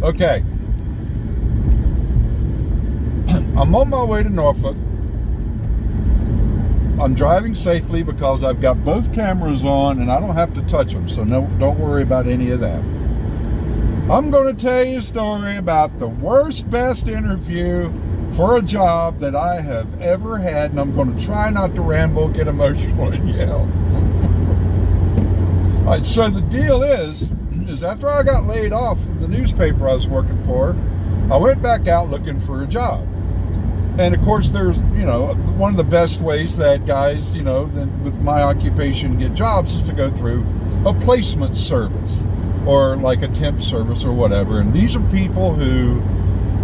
Okay. I'm on my way to Norfolk. I'm driving safely because I've got both cameras on and I don't have to touch them, so don't worry about any of that. I'm going to tell you a story about the worst, best interview for a job that I have ever had, and I'm going to try not to ramble, get emotional, and yell. All right, so the deal is after I got laid off from the newspaper I was working for, I went back out looking for a job. And of course, there's, one of the best ways that guys, with my occupation get jobs is to go through a placement service or like a temp service or whatever. And these are people who,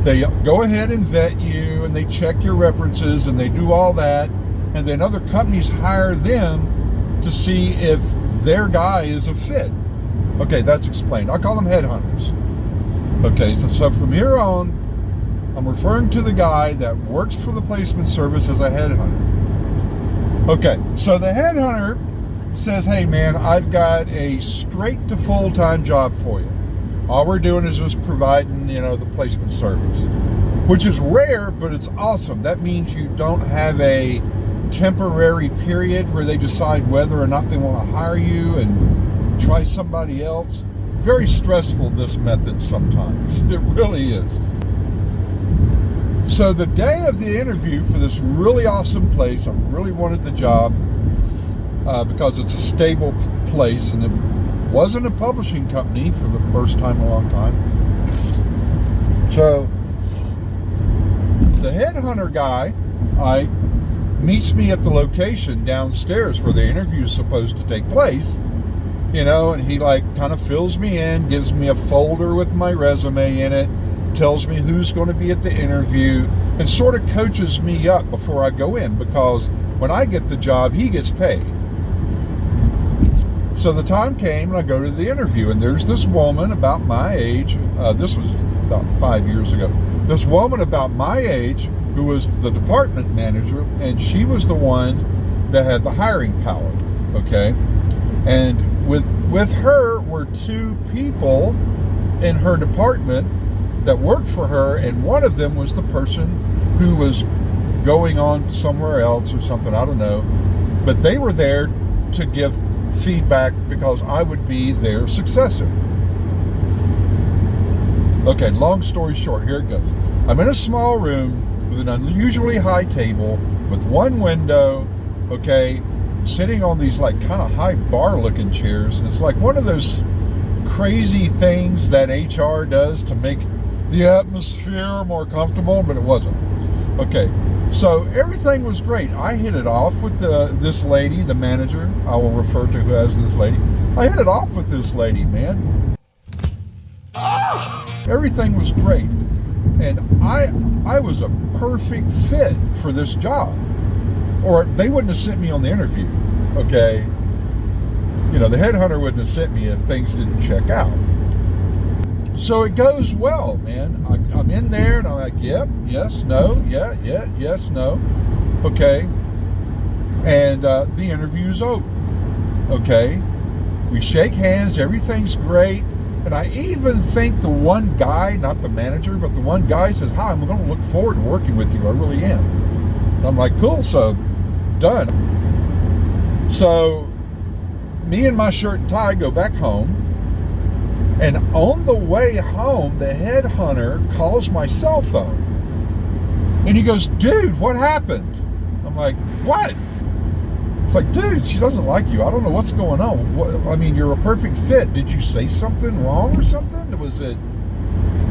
they go ahead and vet you and they check your references and they do all that. And then other companies hire them to see if their guy is a fit. Okay, that's explained. I call them headhunters. Okay, so from here on, I'm referring to the guy that works for the placement service as a headhunter. Okay, so the headhunter says, hey man, I've got a straight to full-time job for you. All we're doing is just providing, the placement service, which is rare, but it's awesome. That means you don't have a temporary period where they decide whether or not they want to hire you and try somebody else. Very stressful, this method sometimes. It really is. So the day of the interview for this really awesome place, I really wanted the job because it's a stable place and it wasn't a publishing company for the first time in a long time. So the headhunter guy meets me at the location downstairs where the interview is supposed to take place, and he kind of fills me in, gives me a folder with my resume in it, tells me who's going to be at the interview, and sort of coaches me up before I go in, because when I get the job, he gets paid. So the time came and I go to the interview, and there's this woman about my age, this was about 5 years ago, this woman about my age who was the department manager, and she was the one that had the hiring power, okay? And with her were two people in her department that worked for her, and one of them was the person who was going on somewhere else or something, I don't know, but they were there to give feedback because I would be their successor. Okay, long story short, here it goes. I'm in a small room with an unusually high table with one window, okay, sitting on these kind of high bar looking chairs, and it's like one of those crazy things that HR does to make the atmosphere more comfortable, but it wasn't. Okay, so everything was great. I hit it off with this lady, the manager, I will refer to her as this lady. I hit it off with this lady, man. Everything was great. And I was a perfect fit for this job. Or they wouldn't have sent me on the interview, okay? The headhunter wouldn't have sent me if things didn't check out. So it goes well, man. I'm in there and I'm like, yep, yes, no, yeah, yes, no. Okay. And the interview's over. Okay. We shake hands, everything's great. And I even think the one guy, not the manager, but the one guy says, hi, I'm going to look forward to working with you. I really am. And I'm like, cool, so done. So me and my shirt and tie go back home. And on the way home, the headhunter calls my cell phone. And he goes, dude, what happened? I'm like, what? It's like, dude, she doesn't like you. I don't know what's going on. You're a perfect fit. Did you say something wrong or something?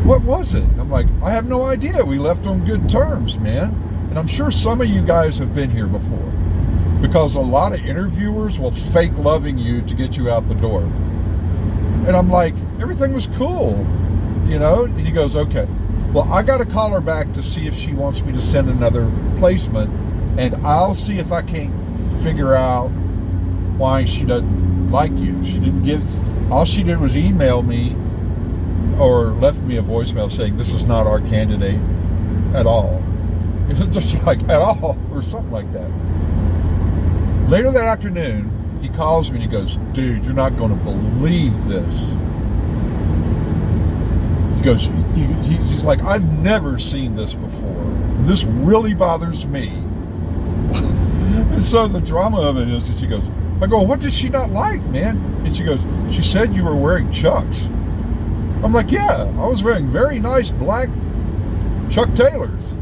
What was it? I'm like, I have no idea. We left on good terms, man. And I'm sure some of you guys have been here before, because a lot of interviewers will fake loving you to get you out the door. And I'm like, everything was cool, And he goes, okay. Well, I got to call her back to see if she wants me to send another placement, and I'll see if I can't figure out why she doesn't like you. All she did was email me or left me a voicemail saying, this is not our candidate at all. It was just like, at all, or something like that. Later that afternoon, he calls me and he goes, dude, you're not going to believe this. goes, he's like, I've never seen this before. This really bothers me. And so the drama of it is that she goes, I go, what did she not like, man? And she goes, she said you were wearing Chucks. I'm like, yeah, I was wearing very nice black Chuck Taylors.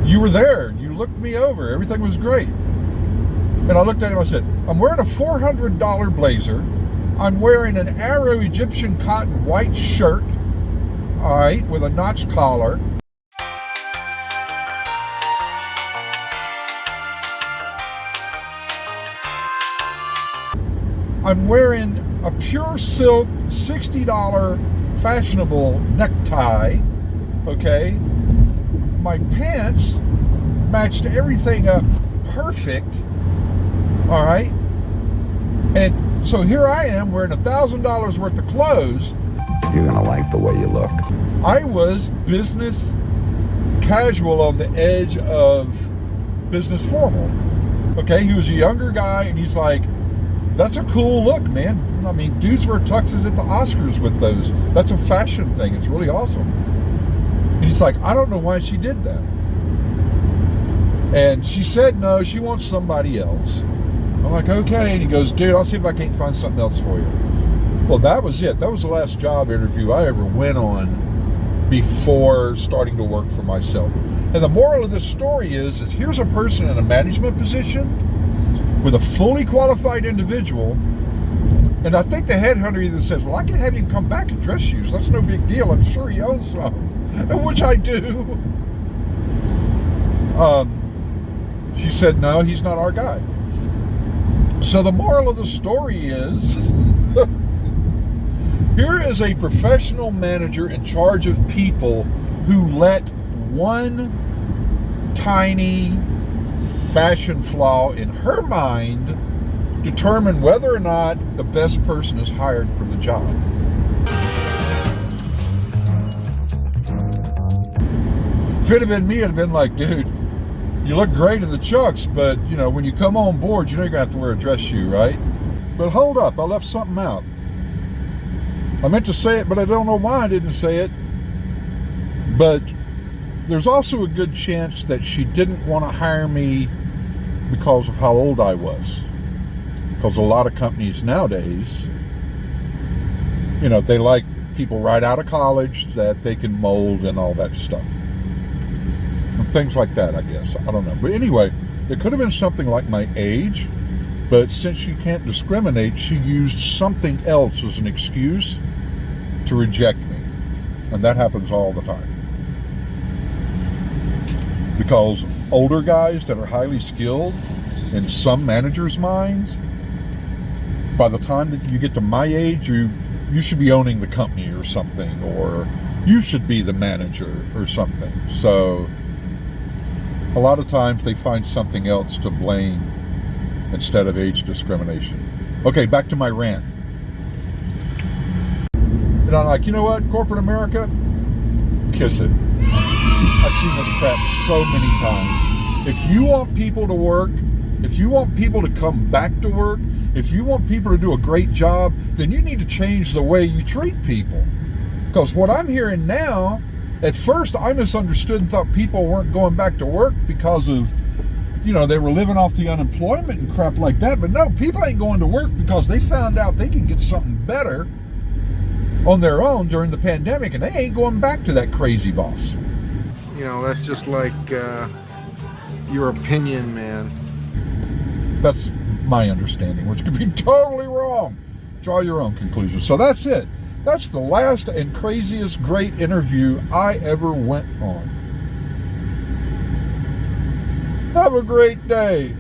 You were there. You looked me over. Everything was great. And I looked at him, I said, I'm wearing a $400 blazer. I'm wearing an Arrow Egyptian cotton white shirt, all right, with a notched collar. I'm wearing a pure silk $60 fashionable necktie, okay? My pants matched everything up perfect, all right? And so here I am wearing $1,000 worth of clothes. You're gonna like the way you look. I was business casual on the edge of business formal, okay? He was a younger guy, and he's like, that's a cool look, man. I mean, dudes wear tuxes at the Oscars with those. That's a fashion thing. It's really awesome. And he's like, I don't know why she did that. And she said, no, she wants somebody else. I'm like, okay. And he goes, dude, I'll see if I can't find something else for you. Well, that was it. That was the last job interview I ever went on before starting to work for myself. And the moral of this story is here's a person in a management position with a fully qualified individual, and I think the headhunter either says, well, I can have him come back in dress shoes. That's no big deal. I'm sure he owns some, and which I do. She said, no, he's not our guy. So the moral of the story is, here is a professional manager in charge of people who let one tiny fashion flaw in her mind determine whether or not the best person is hired for the job. If it had been me, it'd have been like, dude, you look great in the Chucks, but you know, when you come on board, you know you're gonna have to wear a dress shoe, right? But hold up, I left something out. I meant to say it, but I don't know why I didn't say it. But there's also a good chance that she didn't want to hire me because of how old I was. Because a lot of companies nowadays, you know, they like people right out of college that they can mold and all that stuff. And things like that, I guess. I don't know. But anyway, it could have been something like my age, but since she can't discriminate, she used something else as an excuse to reject me. And that happens all the time. Because older guys that are highly skilled in some managers' minds, by the time that you get to my age, you should be owning the company or something, or you should be the manager or something. So a lot of times they find something else to blame instead of age discrimination. Okay, back to my rant. And I'm like, you know what, corporate America, kiss it. I've seen this crap so many times. If you want people to work, if you want people to come back to work, if you want people to do a great job, then you need to change the way you treat people. Because what I'm hearing now, at first I misunderstood and thought people weren't going back to work because of, you know, they were living off the unemployment and crap like that. But no, people ain't going to work because they found out they can get something better on their own during the pandemic, and they ain't going back to that crazy boss. You know, that's just like your opinion, man. That's my understanding, which could be totally wrong. Draw your own conclusions. So that's it. That's the last and craziest great interview I ever went on. Have a great day.